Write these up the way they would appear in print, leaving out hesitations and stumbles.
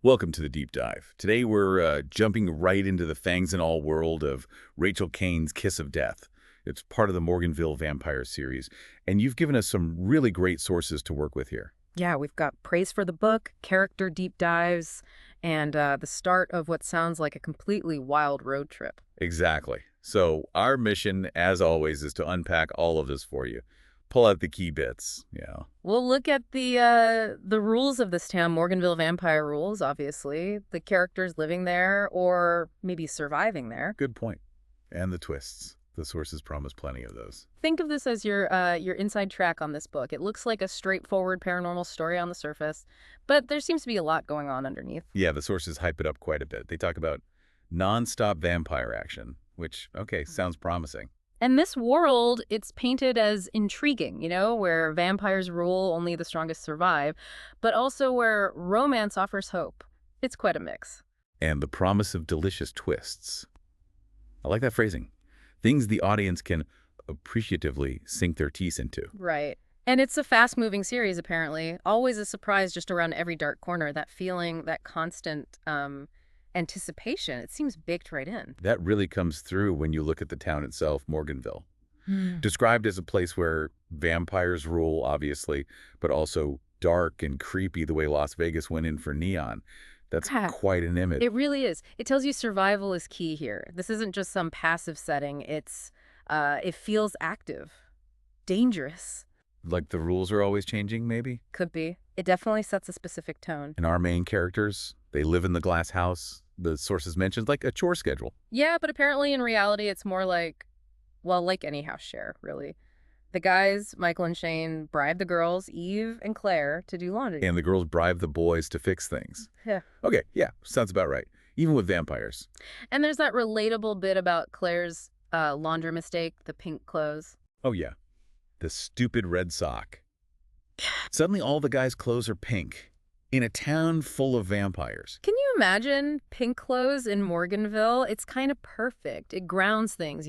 Welcome to the deep dive. Today we're jumping right into the fangs and all world of Rachel Caine's Kiss of Death. It's part of the Morganville Vampires series, and you've given us some really great sources to work with here. Yeah, we've got praise for the book, character deep dives, and the start of what sounds like a completely wild road trip. Exactly. So our mission, as always, is to unpack all of this for you. Pull out the key bits. Yeah. We'll look at the rules of this town, Morganville Vampire rules, obviously, the characters living there or maybe surviving there. Good point. And the twists. The sources promise plenty of those. Think of this as your inside track on this book. It looks like a straightforward paranormal story on the surface, but there seems to be a lot going on underneath. Yeah, the sources hype it up quite a bit. They talk about non-stop vampire action, which, okay, sounds promising. And this world, it's painted as intriguing, where vampires rule, only the strongest survive, but also where romance offers hope. It's quite a mix. And the promise of delicious twists. I like that phrasing. Things the audience can appreciatively sink their teeth into. Right. And it's a fast-moving series, apparently. Always a surprise just around every dark corner. That feeling, that constant anticipation, it seems baked right in. That really comes through when you look at the town itself, Morganville. Hmm. Described as a place where vampires rule, obviously, but also dark and creepy the way Las Vegas went in for neon. That's Ah, quite an image. it really is. It tells you survival is key here. This isn't just some passive setting. It feels active, dangerous. Like the rules are always changing, maybe? Could be. It definitely sets a specific tone. And our main characters, they live in the glass house. The sources mentioned like a chore schedule. Yeah, but apparently in reality, it's more like, well, like any house share, really. The guys, Michael and Shane, bribe the girls, Eve and Claire, to do laundry. And the girls bribe the boys to fix things. Yeah. Okay, yeah, sounds about right. Even with vampires. And there's that relatable bit about Claire's laundry mistake, the pink clothes. Oh yeah, the stupid red sock. Suddenly all the guys' clothes are pink. In a town full of vampires. Can you imagine pink clothes in Morganville? It's kind of perfect. It grounds things,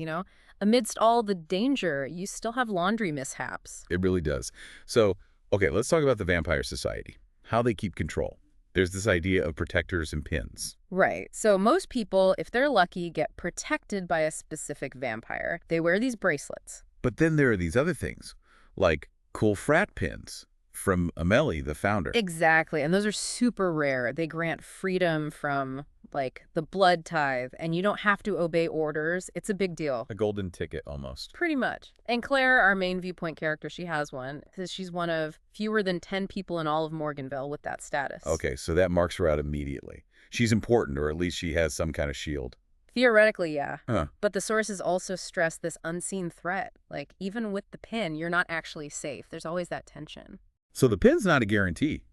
Amidst all the danger, you still have laundry mishaps. It really does. So, okay, let's talk about the vampire society. How they keep control. There's this idea of protectors and pins. Right. So most people, if they're lucky, get protected by a specific vampire. They wear these bracelets. But then there are these other things, like cool frat pins from Amelie, the founder. Exactly. And those are super rare. They grant freedom from, like, the blood tithe, and you don't have to obey orders. It's a big deal. A golden ticket, almost. Pretty much. And Claire, our main viewpoint character, she has one. She's one of fewer than 10 people in all of Morganville with that status. Okay, so that marks her out immediately. She's important, or at least she has some kind of shield. Theoretically, yeah. Huh. But the sources also stress this unseen threat. Like, even with the pin, you're not actually safe. There's always that tension. So the pin's not a guarantee.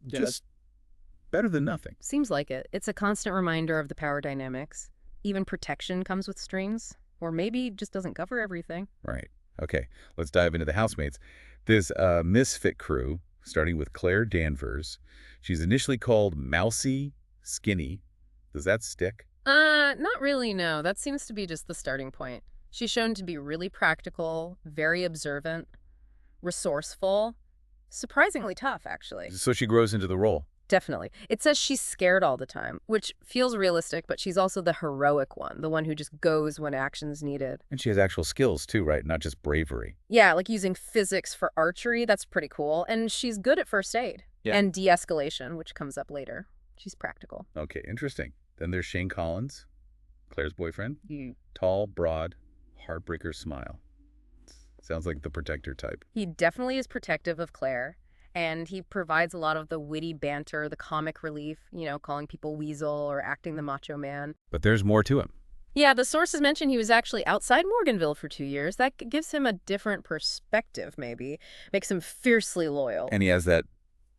Yeah. Just better than nothing. Seems like it. It's a constant reminder of the power dynamics. Even protection comes with strings. Or maybe just doesn't cover everything. Right. Okay, let's dive into the housemates. This misfit crew, starting with Claire Danvers. She's initially called Mousy Skinny. Does that stick? Not really, no. That seems to be just the starting point. She's shown to be really practical, very observant, resourceful, surprisingly tough, actually. So she grows into the role. Definitely. It says she's scared all the time, which feels realistic, but she's also the heroic one, the one who just goes when action's needed. And she has actual skills too, right? Not just bravery. Yeah, like using physics for archery, that's pretty cool. And she's good at first aid. Yeah. And de-escalation, which comes up later. She's practical. Okay, interesting. Then there's Shane Collins, Claire's boyfriend. You. Tall, broad, heartbreaker smile. Sounds like the protector type. He definitely is protective of Claire. And he provides a lot of the witty banter, the comic relief, calling people weasel or acting the macho man. But there's more to him. Yeah, the sources mention he was actually outside Morganville for 2 years. That gives him a different perspective, maybe. Makes him fiercely loyal. And he has that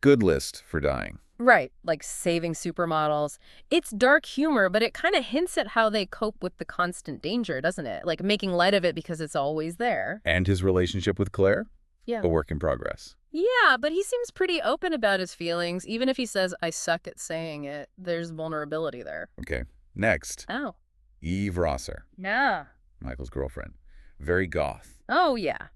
good list for dying. Right, like saving supermodels. It's dark humor, but it kind of hints at how they cope with the constant danger, doesn't it? Like making light of it because it's always there. And his relationship with Claire? Yeah. A work in progress. Yeah, but he seems pretty open about his feelings. Even if he says, I suck at saying it, there's vulnerability there. Okay, next. Oh. Eve Rosser, Yeah. Michael's girlfriend. Very goth. Oh, yeah.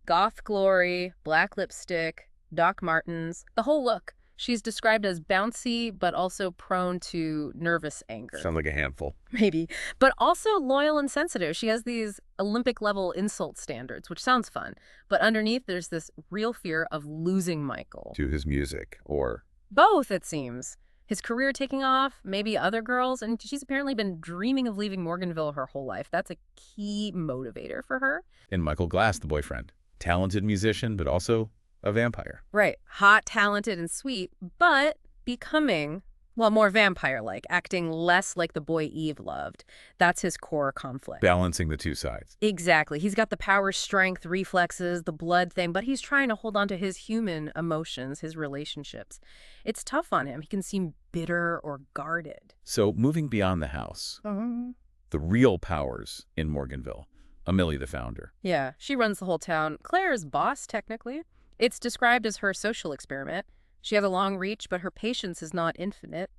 Goth glory, black lipstick, Doc Martens, the whole look. She's described as bouncy, but also prone to nervous anger. Sounds like a handful. Maybe. But also loyal and sensitive. She has these Olympic-level insult standards, which sounds fun. But underneath, there's this real fear of losing Michael. To his music, or... Both, it seems. His career taking off, maybe other girls, and she's apparently been dreaming of leaving Morganville her whole life. That's a key motivator for her. And Michael Glass, the boyfriend. Talented musician, but also a vampire. Right. Hot, talented, and sweet, but becoming, well, more vampire-like, acting less like the boy Eve loved. That's his core conflict. Balancing the two sides. Exactly. He's got the power, strength, reflexes, the blood thing, but he's trying to hold on to his human emotions, his relationships. It's tough on him. He can seem bitter or guarded. So, moving beyond the house, the real powers in Morganville. Amelie, the founder. Yeah, she runs the whole town. Claire is boss, technically. It's described as her social experiment. She has a long reach, but her patience is not infinite.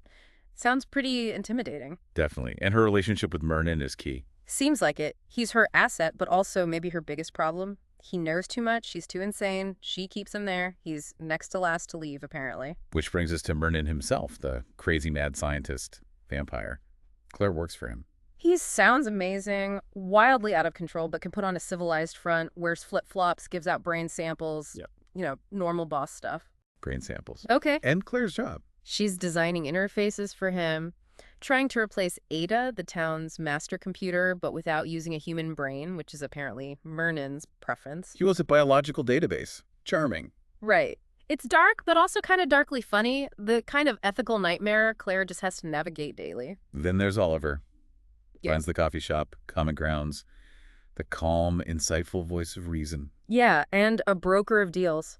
Sounds pretty intimidating. Definitely. And her relationship with Mernon is key. Seems like it. He's her asset, but also maybe her biggest problem. He knows too much. She's too insane. She keeps him there. He's next to last to leave, apparently. Which brings us to Mernon himself, the crazy mad scientist vampire. Claire works for him. He sounds amazing, wildly out of control, but can put on a civilized front, wears flip-flops, gives out brain samples. Yep. You know, normal boss stuff. Brain samples. Okay. And Claire's job. She's designing interfaces for him, trying to replace Ada, the town's master computer, but without using a human brain, which is apparently Mernon's preference. He was a biological database. Charming. Right. It's dark, but also kind of darkly funny. The kind of ethical nightmare Claire just has to navigate daily. Then there's Oliver. Yeah. Finds the coffee shop, common grounds, the calm, insightful voice of reason. Yeah, and a broker of deals.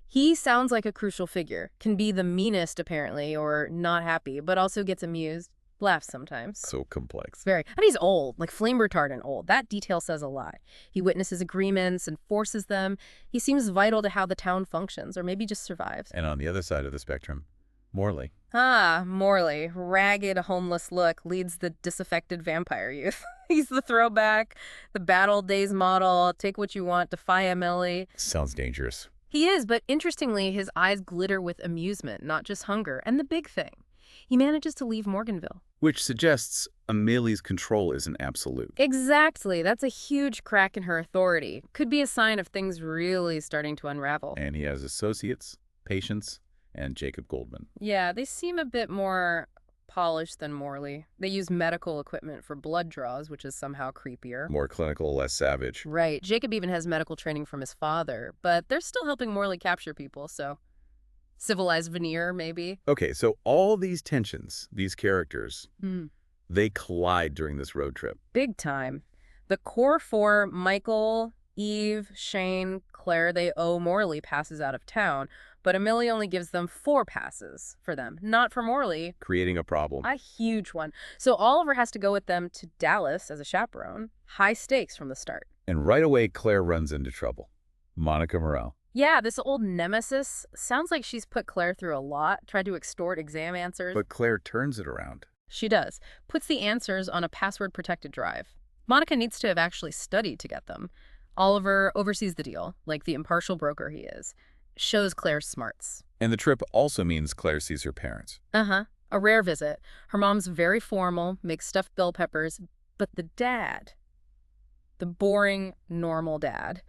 He sounds like a crucial figure, can be the meanest apparently, or not happy, but also gets amused, laughs sometimes. So complex. Very. And he's old, like flame retardant old. That detail says a lot. He witnesses agreements, enforces them. He seems vital to how the town functions, or maybe just survives. And on the other side of the spectrum, Morley. Ah, Morley, ragged, homeless look, leads the disaffected vampire youth. He's the throwback, the bad old days model, take what you want, defy Emily. Sounds dangerous. He is, but interestingly, his eyes glitter with amusement, not just hunger. And the big thing, he manages to leave Morganville. Which suggests Amelie's control isn't absolute. Exactly. That's a huge crack in her authority. Could be a sign of things really starting to unravel. And he has associates, patients, and Jacob Goldman. Yeah, they seem a bit more polished than Morley. They use medical equipment for blood draws, which is somehow creepier. More clinical, less savage. Right. Jacob even has medical training from his father, but they're still helping Morley capture people, so civilized veneer, maybe. Okay, so all these tensions, these characters, they collide during this road trip. Big time. The core four, Michael, Eve, Shane, Claire, they owe Morley passes out of town, but Amelie only gives them 4 passes for them, not for Morley. Creating a problem. A huge one. So Oliver has to go with them to Dallas as a chaperone. High stakes from the start. And right away, Claire runs into trouble. Monica Morell. Yeah, this old nemesis. Sounds like she's put Claire through a lot, tried to extort exam answers. But Claire turns it around. She does. Puts the answers on a password-protected drive. Monica needs to have actually studied to get them. Oliver oversees the deal, like the impartial broker he is. Shows Claire's smarts. And the trip also means Claire sees her parents. A rare visit. Her mom's very formal, makes stuffed bell peppers, but the dad, the boring, normal dad,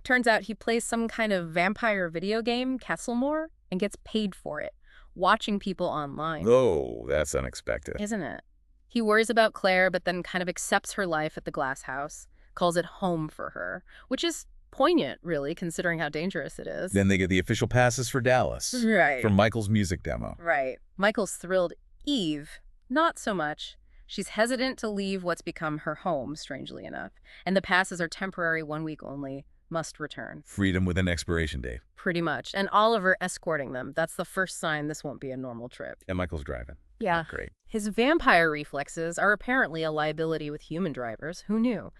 turns out he plays some kind of vampire video game, Castlemore, and gets paid for it, watching people online. Oh, that's unexpected. Isn't it? He worries about Claire, but then kind of accepts her life at the glass house, calls it home for her, which is poignant, really, considering how dangerous it is. Then they get the official passes for Dallas. Right. For Michael's music demo. Right. Michael's thrilled. Eve, not so much. She's hesitant to leave what's become her home, strangely enough. And the passes are temporary, 1 week only, must return. Freedom with an expiration date. Pretty much. And Oliver escorting them. That's the first sign this won't be a normal trip. And Michael's driving. Yeah. Oh, great. His vampire reflexes are apparently a liability with human drivers. Who knew?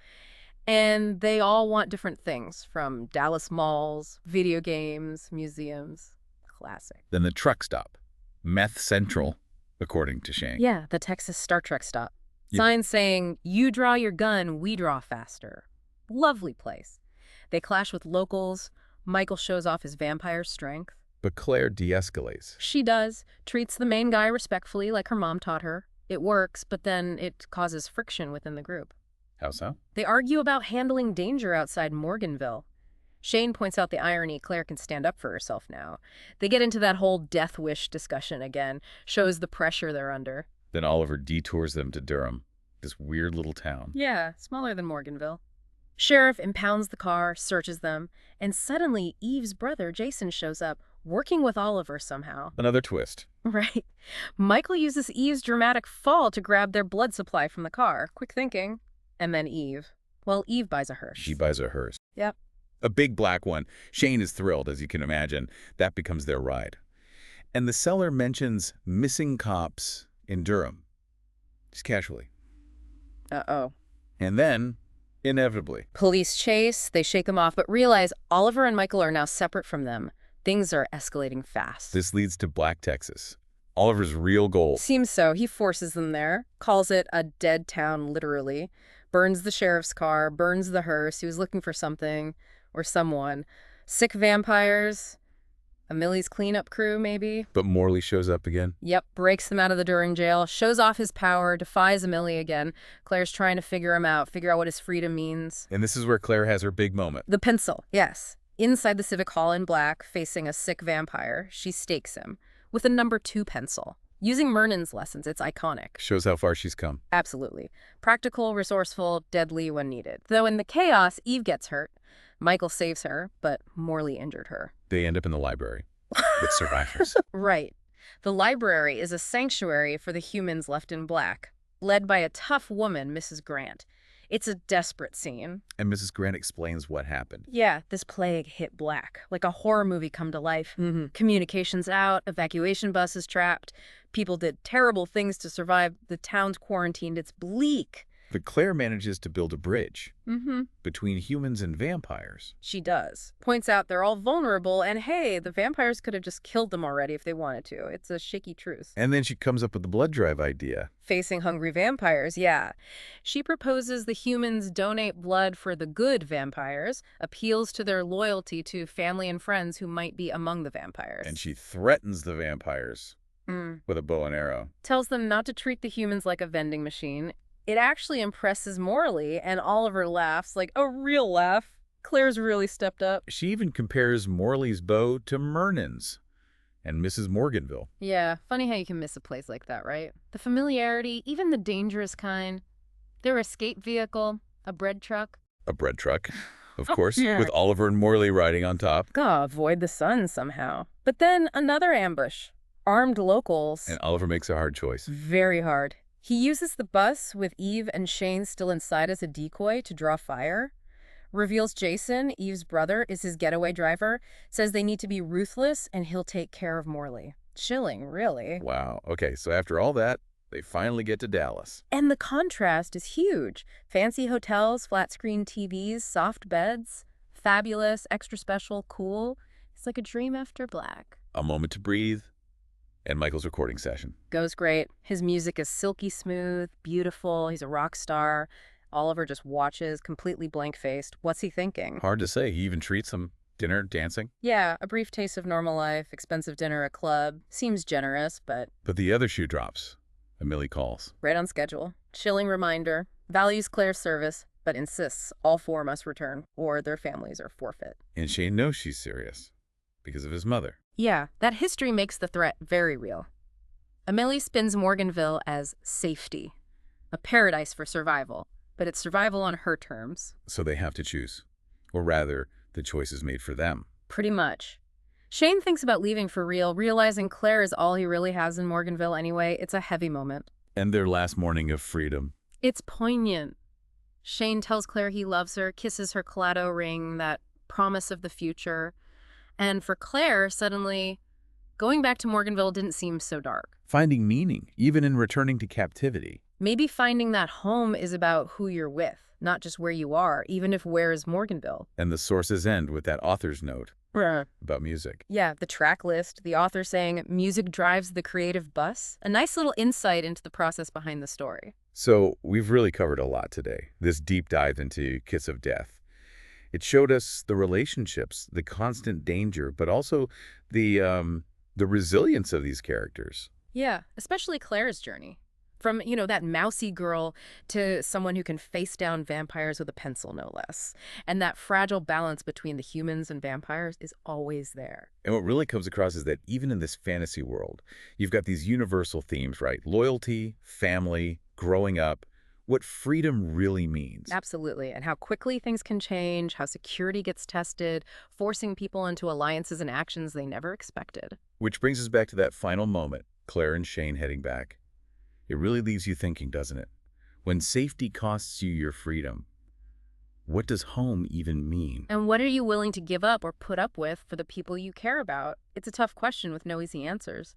And they all want different things, from Dallas malls, video games, museums. Classic. Then the truck stop. Meth Central, according to Shane. Yeah, the Texas Star Trek stop. Yeah. Signs saying, you draw your gun, we draw faster. Lovely place. They clash with locals. Michael shows off his vampire strength. But Claire de-escalates. She does, treats the main guy respectfully like her mom taught her. It works, but then it causes friction within the group. How so? They argue about handling danger outside Morganville. Shane points out the irony. Claire can stand up for herself now. They get into that whole death wish discussion again, shows the pressure they're under. Then Oliver detours them to Durham, this weird little town. Yeah, smaller than Morganville. Sheriff impounds the car, searches them, and suddenly Eve's brother, Jason, shows up, working with Oliver somehow. Another twist. Right. Michael uses Eve's dramatic fall to grab their blood supply from the car. Quick thinking. And then Eve. Well, Eve buys a hearse. She buys a hearse. Yep. A big black one. Shane is thrilled, as you can imagine. That becomes their ride. And the seller mentions missing cops in Durham. Just casually. Uh-oh. And then, inevitably, Police chase, they shake them off, but realize Oliver and Michael are now separate from them. Things are escalating fast. this leads to Black Texas. Oliver's real goal. Seems so. He forces them there, calls it a dead town, literally, burns the sheriff's car, burns the hearse. He was looking for something or someone. Sick vampires, a Millie's cleanup crew, maybe. But Morley shows up again. Yep, breaks them out of the During jail, shows off his power, defies a Millie again. Claire's trying to figure him out, figure out what his freedom means. And this is where Claire has her big moment. The pencil, yes. Inside the Civic Hall in black, facing a sick vampire, she stakes him with a number 2 pencil. Using Mernan's lessons, it's iconic. Shows how far she's come. Absolutely. Practical, resourceful, deadly when needed. Though in the chaos, Eve gets hurt. Michael saves her, but Morley injured her. They end up in the library with survivors. Right. The library is a sanctuary for the humans left in black, led by a tough woman, Mrs. Grant. It's a desperate scene. And Mrs. Grant explains what happened. Yeah, this plague hit black, like a horror movie come to life. Communications out, evacuation buses trapped. People did terrible things to survive. The town's quarantined. It's bleak. But Claire manages to build a bridge between humans and vampires. She does. Points out they're all vulnerable, and hey, the vampires could have just killed them already if they wanted to. It's a shaky truth. And then she comes up with the blood drive idea. Facing hungry vampires, yeah. She proposes the humans donate blood for the good vampires, appeals to their loyalty to family and friends who might be among the vampires. And she threatens the vampires with a bow and arrow. Tells them not to treat the humans like a vending machine. It actually impresses Morley, and Oliver laughs, like a real laugh. Claire's really stepped up. She even compares Morley's bow to Mernan's and Mrs. Morganville. Yeah, funny how you can miss a place like that, right? The familiarity, even the dangerous kind. Their escape vehicle, a bread truck. A bread truck, of course, yeah. with Oliver and Morley riding on top. Gotta avoid the sun somehow. But then another ambush. Armed locals. And Oliver makes a hard choice. Very hard. He uses the bus with Eve and Shane still inside as a decoy to draw fire. Reveals Jason, Eve's brother, is his getaway driver. Says they need to be ruthless and he'll take care of Morley. Chilling, really. Wow. Okay, so after all that, they finally get to Dallas. And the contrast is huge. Fancy hotels, flat-screen TVs, soft beds. Fabulous, extra special, cool. It's like a dream after black. A moment to breathe. And Michael's recording session. Goes great. His music is silky smooth, beautiful. He's a rock star. Oliver just watches, completely blank-faced. What's he thinking? Hard to say. He even treats them. Dinner, dancing. Yeah, a brief taste of normal life, expensive dinner at club. Seems generous, but... But the other shoe drops. Millie calls. Right on schedule. Chilling reminder. Values Claire's service, but insists all 4 must return, or their families are forfeit. And Shane knows she's serious. Because of his mother. Yeah, that history makes the threat very real. Amelie spins Morganville as safety, a paradise for survival, but it's survival on her terms. So they have to choose. Or rather, the choice is made for them. Pretty much. Shane thinks about leaving for real, realizing Claire is all he really has in Morganville anyway. It's a heavy moment. And their last morning of freedom. It's poignant. Shane tells Claire he loves her, kisses her clado ring, that promise of the future. And for Claire, suddenly, going back to Morganville didn't seem so dark. Finding meaning, even in returning to captivity. Maybe finding that home is about who you're with, not just where you are, even if where is Morganville. And the sources end with that author's note about music. Yeah, the track list, the author saying music drives the creative bus. A nice little insight into the process behind the story. So we've really covered a lot today. This deep dive into Kiss of Death. It showed us the relationships, the constant danger, but also the resilience of these characters. Yeah, especially Claire's journey. From, that mousy girl to someone who can face down vampires with a pencil, no less. And that fragile balance between the humans and vampires is always there. And what really comes across is that even in this fantasy world, you've got these universal themes, right? Loyalty, family, growing up, what freedom really means. Absolutely. And how quickly things can change, how security gets tested, forcing people into alliances and actions they never expected. Which brings us back to that final moment, Claire and Shane heading back. It really leaves you thinking, doesn't it? When safety costs you your freedom, what does home even mean? And what are you willing to give up or put up with for the people you care about? It's a tough question with no easy answers.